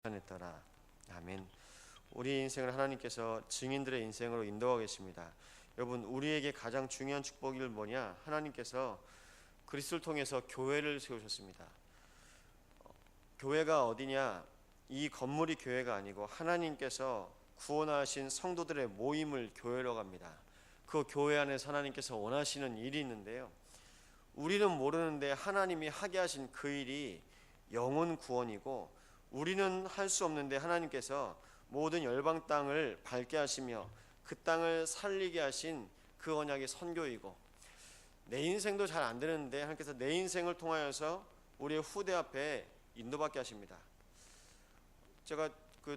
나타냈더라. 아멘. 우리 인생을 하나님께서 증인들의 인생으로 인도하고 계십니다. 여러분, 우리에게 가장 중요한 축복이 뭐냐? 하나님께서 그리스도를 통해서 교회를 세우셨습니다. 교회가 어디냐? 이 건물이 교회가 아니고 하나님께서 구원하신 성도들의 모임을 교회로 갑니다. 그 교회 안에서 하나님께서 원하시는 일이 있는데요, 우리는 모르는데 하나님이 하게 하신 그 일이 영혼 구원이고, 우리는 할 수 없는데 하나님께서 모든 열방 땅을 밝게 하시며 그 땅을 살리게 하신 그 언약의 선교이고, 내 인생도 잘 안 되는데 하나님께서 내 인생을 통하여서 우리의 후대 앞에 인도받게 하십니다. 제가 그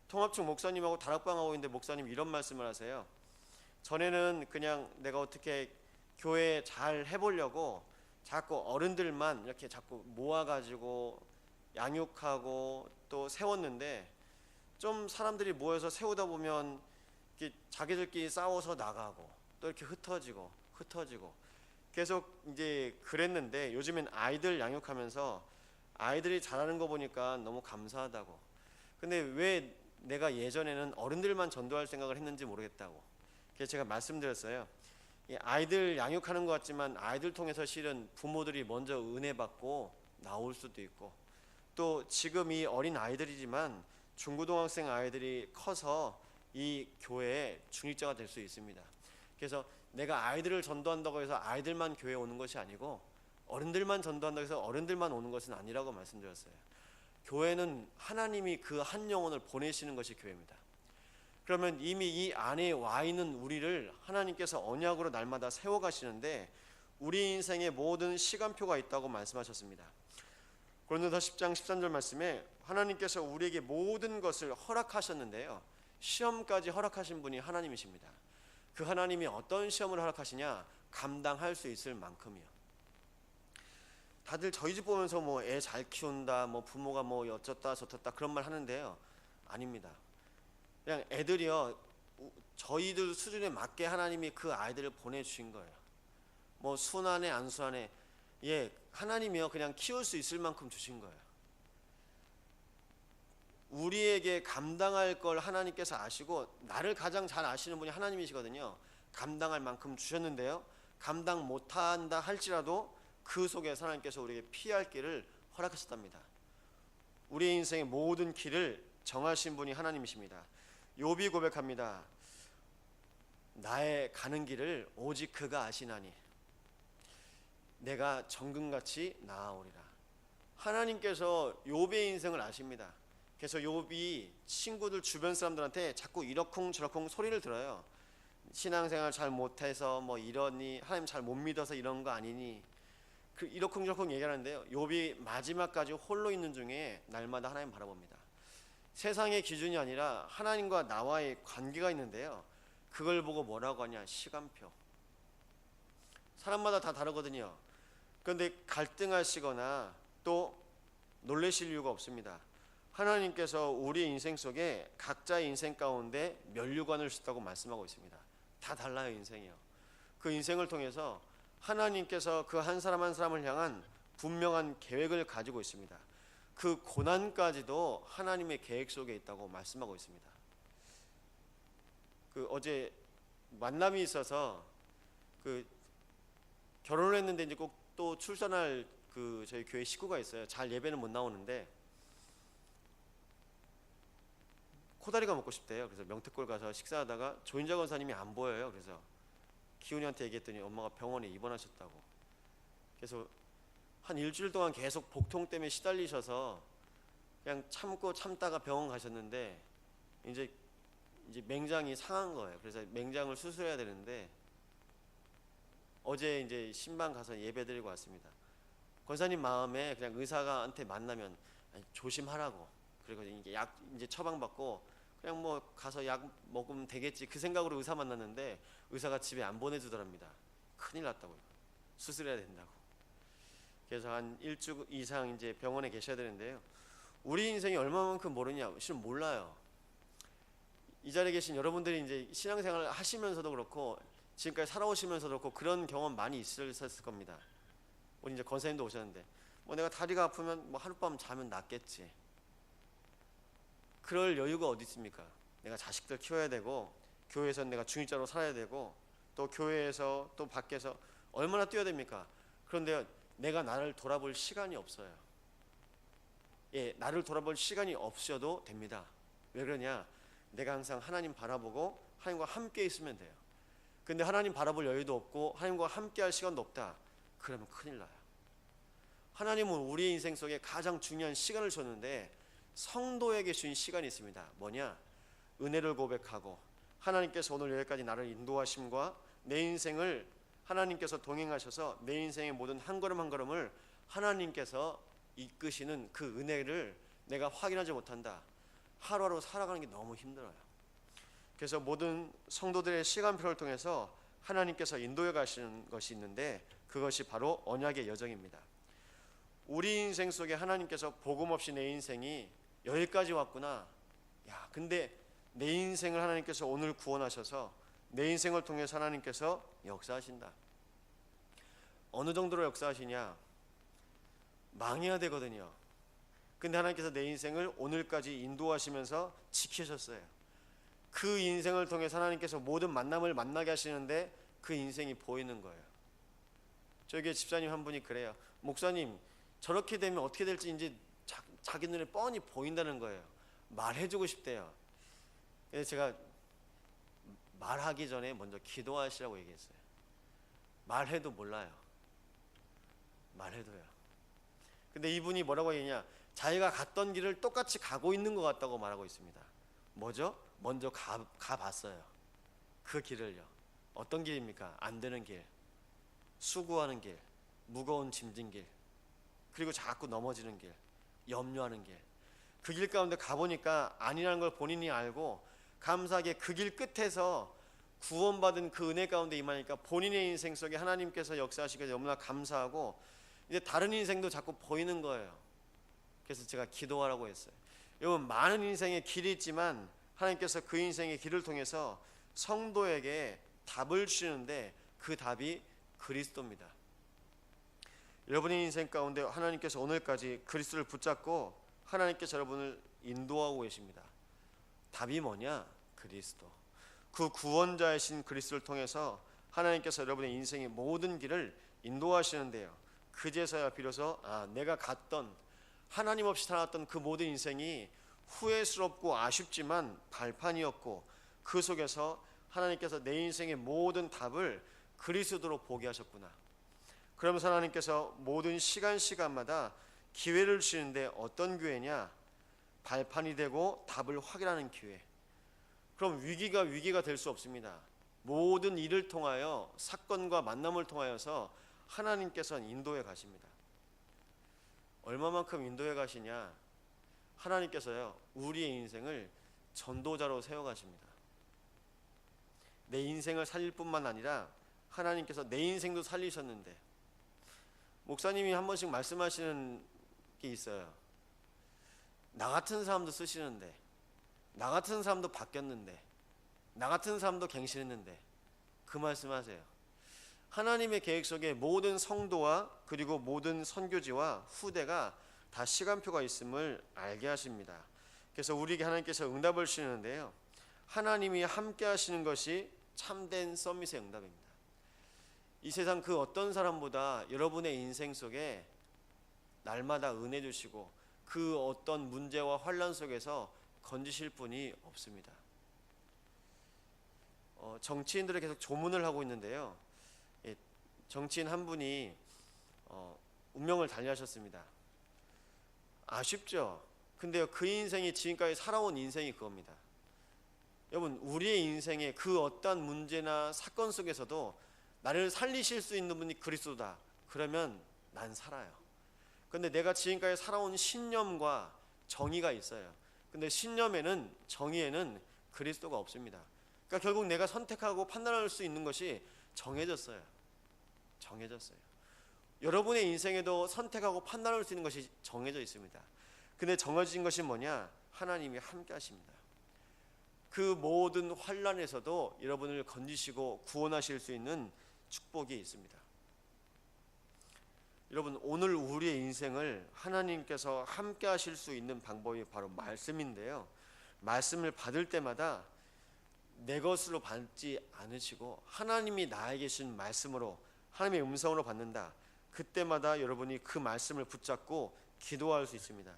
통합청 목사님하고 다락방하고 있는데 목사님 이런 말씀을 하세요. 전에는 그냥 내가 어떻게 교회 잘 해보려고 자꾸 어른들만 이렇게 자꾸 모아가지고 양육하고 또 세웠는데, 좀 사람들이 모여서 세우다 보면 이렇게 자기들끼리 싸워서 나가고 또 이렇게 흩어지고 계속 이제 그랬는데, 요즘엔 아이들 양육하면서 아이들이 잘하는 거 보니까 너무 감사하다고. 근데 왜 내가 예전에는 어른들만 전도할 생각을 했는지 모르겠다고. 그래서 제가 말씀드렸어요. 아이들 양육하는 것 같지만 아이들 통해서 실은 부모들이 먼저 은혜 받고 나올 수도 있고, 또 지금 이 어린 아이들이지만 중고등학생 아이들이 커서 이 교회의 중직자가 될 수 있습니다. 그래서 내가 아이들을 전도한다고 해서 아이들만 교회에 오는 것이 아니고, 어른들만 전도한다고 해서 어른들만 오는 것은 아니라고 말씀드렸어요. 교회는 하나님이 그 한 영혼을 보내시는 것이 교회입니다. 그러면 이미 이 안에 와 있는 우리를 하나님께서 언약으로 날마다 세워가시는데, 우리 인생의 모든 시간표가 있다고 말씀하셨습니다. 고린도서 10장 13절 말씀에 하나님께서 우리에게 모든 것을 허락하셨는데요, 시험까지 허락하신 분이 하나님이십니다. 그 하나님이 어떤 시험을 허락하시냐? 감당할 수 있을 만큼이요. 다들 저희 집 보면서 뭐 애 잘 키운다, 뭐 부모가 뭐 어쩌다 저쩌다 그런 말 하는데요, 아닙니다. 그냥 애들이요, 저희들 수준에 맞게 하나님이 그 아이들을 보내주신 거예요. 뭐 순하네 안 순하네, 하나님이요 그냥 키울 수 있을 만큼 주신 거예요. 우리에게 감당할 걸 하나님께서 아시고, 나를 가장 잘 아시는 분이 하나님이시거든요. 감당할 만큼 주셨는데요, 감당 못한다 할지라도 그 속에서 하나님께서 우리에게 피할 길을 허락하셨답니다. 우리의 인생의 모든 길을 정하신 분이 하나님이십니다. 욥이 고백합니다. 나의 가는 길을 오직 그가 아시나니 내가 정금같이 나아오리라. 하나님께서 욥의 인생을 아십니다. 그래서 욥이 친구들 주변 사람들한테 자꾸 이러쿵저러쿵 소리를 들어요. 신앙생활 잘 못해서 뭐 이러니, 하나님 잘 못 믿어서 이런 거 아니니, 그 이러쿵저러쿵 얘기하는데요, 욥이 마지막까지 홀로 있는 중에 날마다 하나님 바라봅니다. 세상의 기준이 아니라 하나님과 나와의 관계가 있는데요, 그걸 보고 뭐라고 하냐? 시간표. 사람마다 다 다르거든요. 그런데 갈등하시거나 또 놀라실 이유가 없습니다. 하나님께서 우리 인생 속에 각자의 인생 가운데 면류관을 주셨다고 말씀하고 있습니다. 다 달라요, 인생이요. 그 인생을 통해서 하나님께서 그 한 사람 한 사람을 향한 분명한 계획을 가지고 있습니다. 그 고난까지도 하나님의 계획 속에 있다고 말씀하고 있습니다. 그 어제 만남이 있어서 그 결혼을 했는데 이제 꼭 또 출산할 그 저희 교회 식구가 있어요. 잘 예배는 못 나오는데 코다리가 먹고 싶대요. 그래서 명태골 가서 식사하다가 조인자 권사님이 안 보여요. 그래서 기훈이한테 얘기했더니 엄마가 병원에 입원하셨다고. 그래서 한 일주일 동안 계속 복통 때문에 시달리셔서 그냥 참다가 병원 가셨는데, 이제 맹장이 상한 거예요. 그래서 맹장을 수술해야 되는데 어제 이제 신방 가서 예배 드리고 왔습니다. 권사님 마음에 그냥 의사한테 만나면 조심하라고, 그리고 이게 약 이제 처방받고 그냥 뭐 가서 약 먹으면 되겠지, 그 생각으로 의사 만났는데 의사가 집에 안 보내주더랍니다. 큰일 났다고요. 수술해야 된다고. 그래서 한 일주 이상 이제 병원에 계셔야 되는데요, 우리 인생이 얼마만큼 모르냐? 실은 몰라요. 이 자리에 계신 여러분들이 이제 신앙생활을 하시면서도 그렇고 지금까지 살아오시면서도 그렇고 그런 경험 많이 있으셨을 겁니다. 우리 이제 권사님도 오셨는데, 뭐 내가 다리가 아프면 뭐 하룻밤 자면 낫겠지. 그럴 여유가 어디 있습니까? 내가 자식들 키워야 되고, 교회에서 내가 중직자로 살아야 되고, 또 교회에서 또 밖에서 얼마나 뛰어야 됩니까? 그런데 내가 나를 돌아볼 시간이 없어요. 예, 나를 돌아볼 시간이 없어도 됩니다. 왜 그러냐? 내가 항상 하나님 바라보고 하나님과 함께 있으면 돼요. 근데 하나님 바라볼 여유도 없고 하나님과 함께 할 시간도 없다. 그러면 큰일 나요. 하나님은 우리의 인생 속에 가장 중요한 시간을 줬는데 성도에게 주신 시간이 있습니다. 뭐냐? 은혜를 고백하고 하나님께서 오늘 여기까지 나를 인도하심과 내 인생을 하나님께서 동행하셔서 내 인생의 모든 한 걸음 한 걸음을 하나님께서 이끄시는 그 은혜를 내가 확인하지 못한다. 하루하루 살아가는 게 너무 힘들어요. 그래서 모든 성도들의 시간표를 통해서 하나님께서 인도해 가시는 것이 있는데 그것이 바로 언약의 여정입니다. 우리 인생 속에 하나님께서 복음 없이 내 인생이 여기까지 왔구나. 야, 근데 내 인생을 하나님께서 오늘 구원하셔서 내 인생을 통해서 하나님께서 역사하신다. 어느 정도로 역사하시냐? 망해야 되거든요. 근데 하나님께서 내 인생을 오늘까지 인도하시면서 지키셨어요. 그 인생을 통해서 하나님께서 모든 만남을 만나게 하시는데 그 인생이 보이는 거예요. 저기 집사님 한 분이 그래요. 목사님, 저렇게 되면 어떻게 될지 이제 자기 눈에 뻔히 보인다는 거예요. 말해주고 싶대요. 그래서 제가 말하기 전에 먼저 기도하시라고 얘기했어요. 말해도 몰라요. 말해도요. 근데 이분이 뭐라고 얘기냐? 자기가 갔던 길을 똑같이 가고 있는 것 같다고 말하고 있습니다. 뭐죠? 먼저 가봤어요. 그 길을요. 어떤 길입니까? 안 되는 길, 수고하는 길, 무거운 짐진 길, 그리고 자꾸 넘어지는 길, 염려하는 길. 그 길 가운데 가보니까 아니라는 걸 본인이 알고 감사하게 그 길 끝에서 구원받은 그 은혜 가운데 임하니까 본인의 인생 속에 하나님께서 역사하시기에 너무나 감사하고 이제 다른 인생도 자꾸 보이는 거예요. 그래서 제가 기도하라고 했어요. 여러분, 많은 인생의 길이 있지만 하나님께서 그 인생의 길을 통해서 성도에게 답을 주시는데 그 답이 그리스도입니다. 여러분의 인생 가운데 하나님께서 오늘까지 그리스도를 붙잡고 하나님께서 여러분을 인도하고 계십니다. 답이 뭐냐? 그리스도. 그 구원자이신 그리스도를 통해서 하나님께서 여러분의 인생의 모든 길을 인도하시는데요. 그제서야 비로소 내가 갔던 하나님 없이 살았던 그 모든 인생이 후회스럽고 아쉽지만 발판이었고 그 속에서 하나님께서 내 인생의 모든 답을 그리스도로 보게 하셨구나. 그러면서 하나님께서 모든 시간마다 기회를 주시는데 어떤 기회냐? 발판이 되고 답을 확인하는 기회. 그럼 위기가 될 수 없습니다. 모든 일을 통하여 사건과 만남을 통하여서 하나님께서는 인도해 가십니다. 얼마만큼 인도해 가시냐? 하나님께서요, 우리의 인생을 전도자로 세워 가십니다. 내 인생을 살릴 뿐만 아니라 하나님께서 내 인생도 살리셨는데, 목사님이 한 번씩 말씀하시는 게 있어요. 나 같은 사람도 쓰시는데, 나 같은 사람도 바뀌었는데, 나 같은 사람도 갱신했는데, 그 말씀하세요. 하나님의 계획 속에 모든 성도와 그리고 모든 선교지와 후대가 다 시간표가 있음을 알게 하십니다. 그래서 우리에게 하나님께서 응답을 주시는데요, 하나님이 함께 하시는 것이 참된 서밋의 응답입니다. 이 세상 그 어떤 사람보다 여러분의 인생 속에 날마다 은혜 주시고 그 어떤 문제와 환난 속에서 건지실 분이 없습니다. 정치인들을 계속 조문을 하고 있는데요, 정치인 한 분이 운명을 달리하셨습니다. 아쉽죠? 근데요, 그 인생이 지금까지 살아온 인생이 그겁니다. 여러분, 우리의 인생에 그 어떠한 문제나 사건 속에서도 나를 살리실 수 있는 분이 그리스도다. 그러면 난 살아요. 근데 내가 지금까지 살아온 신념과 정의가 있어요. 근데 신념에는, 정의에는 그리스도가 없습니다. 그러니까 결국 내가 선택하고 판단할 수 있는 것이 정해졌어요. 여러분의 인생에도 선택하고 판단할 수 있는 것이 정해져 있습니다. 근데 정해진 것이 뭐냐? 하나님이 함께 하십니다. 그 모든 환난에서도 여러분을 건지시고 구원하실 수 있는 축복이 있습니다. 여러분, 오늘 우리의 인생을 하나님께서 함께 하실 수 있는 방법이 바로 말씀인데요, 말씀을 받을 때마다 내 것으로 받지 않으시고 하나님이 나에게 주신 말씀으로, 하나님의 음성으로 받는다. 그때마다 여러분이 그 말씀을 붙잡고 기도할 수 있습니다.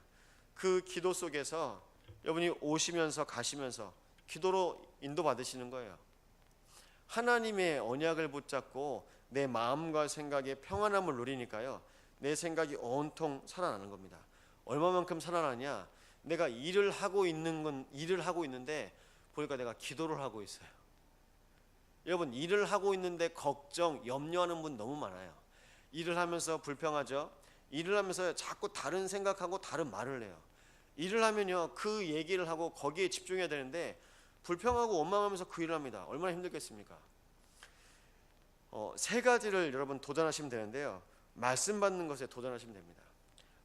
그 기도 속에서 여러분이 오시면서 가시면서 기도로 인도받으시는 거예요. 하나님의 언약을 붙잡고 내 마음과 생각에 평안함을 누리니까요, 내 생각이 온통 살아나는 겁니다. 얼마만큼 살아나냐? 내가 일을 하고 있는데 보니까 내가 기도를 하고 있어요. 여러분, 일을 하고 있는데 걱정, 염려하는 분 너무 많아요. 일을 하면서 불평하죠. 일을 하면서 자꾸 다른 생각하고 다른 말을 해요. 일을 하면요, 그 얘기를 하고 거기에 집중해야 되는데 불평하고 원망하면서 그 일을 합니다. 얼마나 힘들겠습니까? 세 가지를 여러분 도전하시면 되는데요, 말씀 받는 것에 도전하시면 됩니다.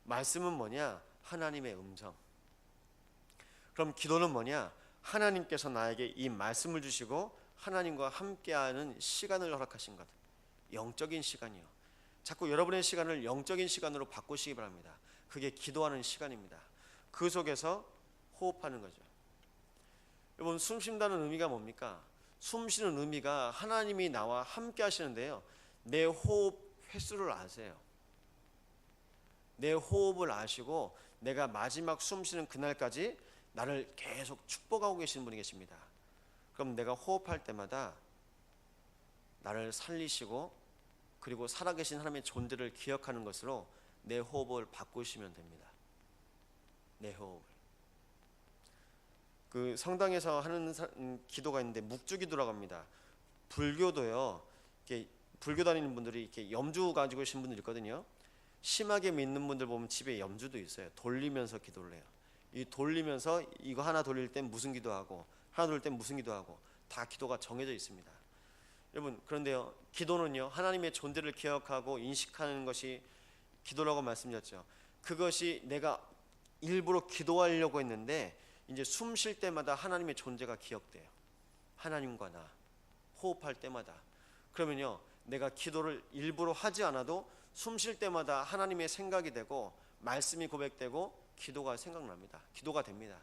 말씀은 뭐냐? 하나님의 음성. 그럼 기도는 뭐냐? 하나님께서 나에게 이 말씀을 주시고 하나님과 함께하는 시간을 허락하신 것, 영적인 시간이요. 자꾸 여러분의 시간을 영적인 시간으로 바꾸시기 바랍니다. 그게 기도하는 시간입니다. 그 속에서 호흡하는 거죠. 여러분, 숨 쉰다는 의미가 뭡니까? 숨 쉬는 의미가 하나님이 나와 함께 하시는데요, 내 호흡 횟수를 아세요. 내 호흡을 아시고 내가 마지막 숨 쉬는 그날까지 나를 계속 축복하고 계시는 분이 계십니다. 그럼 내가 호흡할 때마다 나를 살리시고 그리고 살아계신 하나님의 존재를 기억하는 것으로 내 호흡을 바꾸시면 됩니다. 내 호흡을. 그 성당에서 하는 기도가 있는데 묵주기도라고 합니다. 불교도요, 이렇게 불교 다니는 분들이 이렇게 염주 가지고 계신 분들 있거든요. 심하게 믿는 분들 보면 집에 염주도 있어요. 돌리면서 기도를 해요. 이 돌리면서 이거 하나 돌릴 땐 무슨 기도하고 하나 돌릴 땐 무슨 기도하고 다 기도가 정해져 있습니다. 여러분, 그런데요, 기도는요, 하나님의 존재를 기억하고 인식하는 것이 기도라고 말씀드렸죠. 그것이 내가 일부러 기도하려고 했는데 이제 숨 쉴 때마다 하나님의 존재가 기억돼요. 하나님과 나 호흡할 때마다. 그러면요, 내가 기도를 일부러 하지 않아도 숨 쉴 때마다 하나님의 생각이 되고 말씀이 고백되고 기도가 생각납니다. 기도가 됩니다.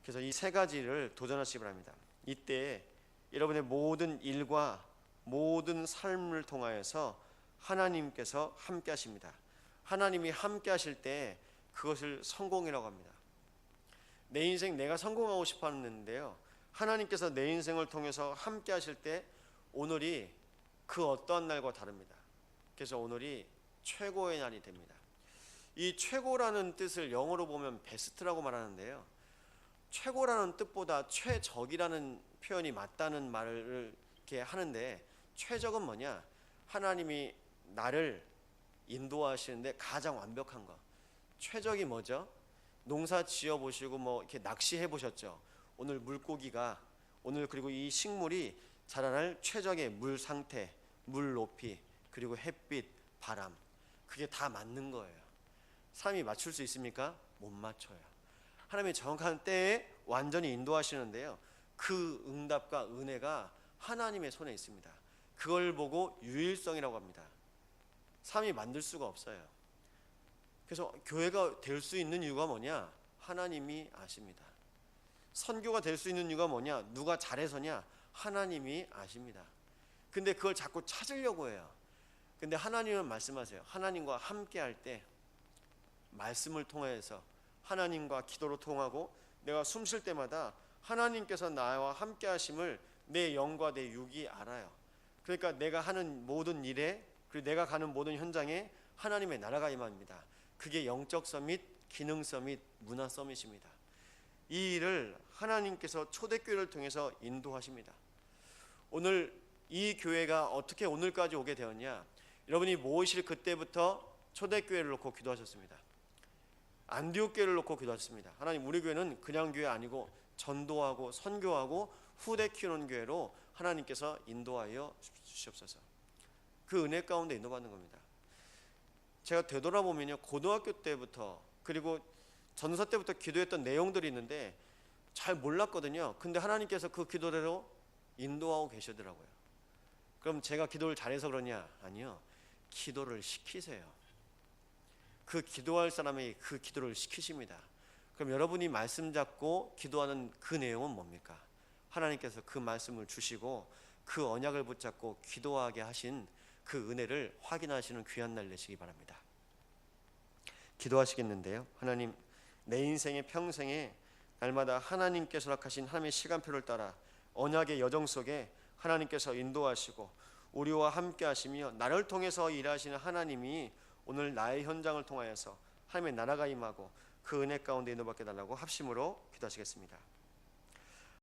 그래서 이 세 가지를 도전하시기 바랍니다. 이때 여러분의 모든 일과 모든 삶을 통하여서 하나님께서 함께 하십니다. 하나님이 함께 하실 때 그것을 성공이라고 합니다. 내 인생 내가 성공하고 싶어 하는데요, 하나님께서 내 인생을 통해서 함께 하실 때 오늘이 그 어떠한 날과 다릅니다. 그래서 오늘이 최고의 날이 됩니다. 이 최고라는 뜻을 영어로 보면 베스트라고 말하는데요, 최고라는 뜻보다 최적이라는 표현이 맞다는 말을 이렇게 하는데, 최적은 뭐냐? 하나님이 나를 인도하시는데 가장 완벽한 거. 최적이 뭐죠? 농사 지어 보시고 뭐 이렇게 낚시해 보셨죠? 오늘 물고기가, 오늘 그리고 이 식물이 자라날 최적의 물 상태, 물 높이, 그리고 햇빛, 바람, 그게 다 맞는 거예요. 사람이 맞출 수 있습니까? 못 맞춰요. 하나님의 정확한 때에 완전히 인도하시는데요, 그 응답과 은혜가 하나님의 손에 있습니다. 그걸 보고 유일성이라고 합니다. 사람이 만들 수가 없어요. 그래서 교회가 될 수 있는 이유가 뭐냐? 하나님이 아십니다. 선교가 될 수 있는 이유가 뭐냐? 누가 잘해서냐? 하나님이 아십니다. 근데 그걸 자꾸 찾으려고 해요. 근데 하나님은 말씀하세요. 하나님과 함께 할 때 말씀을 통해서 하나님과 기도로 통하고 내가 숨 쉴 때마다 하나님께서 나와 함께 하심을 내 영과 내 육이 알아요. 그러니까 내가 하는 모든 일에, 그리고 내가 가는 모든 현장에 하나님의 나라가 임합니다. 그게 영적 서밋, 기능 서밋, 문화 서밋입니다. 이 일을 하나님께서 초대교회를 통해서 인도하십니다. 오늘 이 교회가 어떻게 오늘까지 오게 되었냐? 여러분이 모이실 그때부터 초대교회를 놓고 기도하셨습니다. 안디옥 교회를 놓고 기도하셨습니다. 하나님, 우리 교회는 그냥 교회 아니고 전도하고 선교하고 후대 키우는 교회로 하나님께서 인도하여 주시옵소서. 그 은혜 가운데 인도받는 겁니다. 제가 되돌아보면요, 고등학교 때부터 그리고 전사 때부터 기도했던 내용들이 있는데 잘 몰랐거든요. 근데 하나님께서 그 기도대로 인도하고 계시더라고요. 그럼 제가 기도를 잘해서 그러냐? 아니요. 기도를 시키세요. 그 기도할 사람이 그 기도를 시키십니다. 그럼 여러분이 말씀 잡고 기도하는 그 내용은 뭡니까? 하나님께서 그 말씀을 주시고 그 언약을 붙잡고 기도하게 하신 그 은혜를 확인하시는 귀한 날 되시기 바랍니다. 기도하시겠는데요. 하나님, 내 인생의 평생에 날마다 하나님께서 허락하신 하나님의 시간표를 따라 언약의 여정 속에 하나님께서 인도하시고 우리와 함께 하시며 나를 통해서 일하시는 하나님이 오늘 나의 현장을 통하여서 하나님의 나라가 임하고 그 은혜 가운데 인도받게 달라고 합심으로 기도하시겠습니다.